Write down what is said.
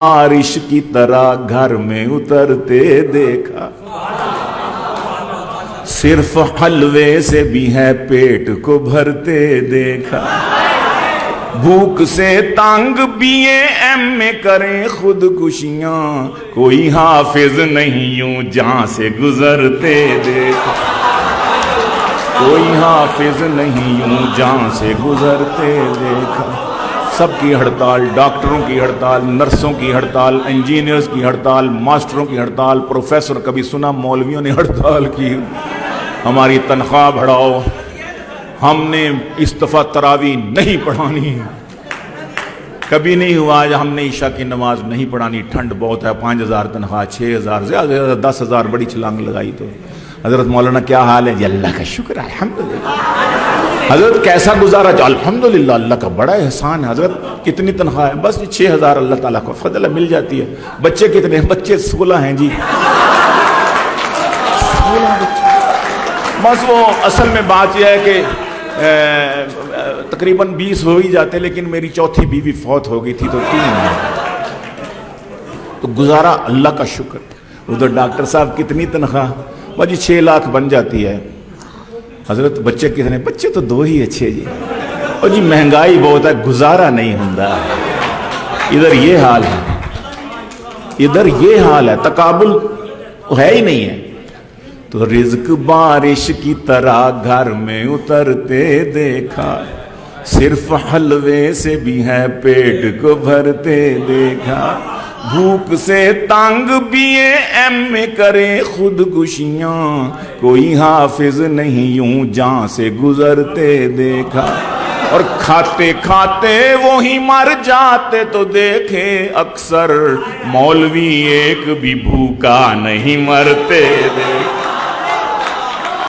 बारिश की तरह घर में उतरते देखा, सिर्फ हलवे से भी है पेट को भरते देखा। भूख से तंग बीए एमए करें खुदकुशियां, कोई हाफिज नहीं यूं जहां से गुजरते देखा, कोई हाफिज नहीं यूं जहां से गुजरते देखा। सबकी हड़ताल, डॉक्टरों की हड़ताल, नर्सों की हड़ताल, इंजीनियर्स की हड़ताल, मास्टरों की हड़ताल, प्रोफेसर, कभी सुना मौलवियों ने हड़ताल की, हमारी तनख्वाह बढ़ाओ, हमने इस दफ़ा तरावी नहीं पढ़ानी, कभी नहीं हुआ आज हमने ईशा की नमाज नहीं पढ़ानी, ठंड बहुत है, 5,000 तनख्वाह, 6,000 से 10,000 बड़ी छलांग लगाई। तो हज़रत मौलाना क्या हाल है जी? अल्लाह का शुक्र है, अल्हम्दुलिल्लाह। हज़रत कैसा गुजारा? अल्हम्दुलिल्लाह, अल्लाह का बड़ा एहसान है। हज़रत कितनी तनख्वाह है? बस 6,000 अल्लाह ताला को फजल मिल जाती है। बच्चे कितने हैं? बच्चे 16 हैं जी, 16 बच्चे। बस वो असल में बात यह है कि तकरीबन 20 हो ही जाते, लेकिन मेरी चौथी बीवी फौत हो गई थी तो 3, तो गुजारा अल्लाह का शुक्र। उधर डॉक्टर साहब कितनी तनख्वाह? बस जी 6 लाख बन जाती है। हजरत बच्चे कितने? बच्चे तो 2 ही अच्छे जी। और जी महंगाई बहुत है, गुजारा नहीं होता। इधर ये हाल है, इधर ये हाल है, तकाबुल है ही नहीं है। तो रिज्क बारिश की तरह घर में उतरते देखा, सिर्फ हलवे से भी है पेट को भरते देखा। भूख से तंग बीए एमए करे खुदकुशियां, कोई हाफिज नहीं यूं जहां से गुजरते देखा। और खाते खाते वो ही मर जाते तो देखे अक्सर, मौलवी एक भी भूखा नहीं मरते देखा।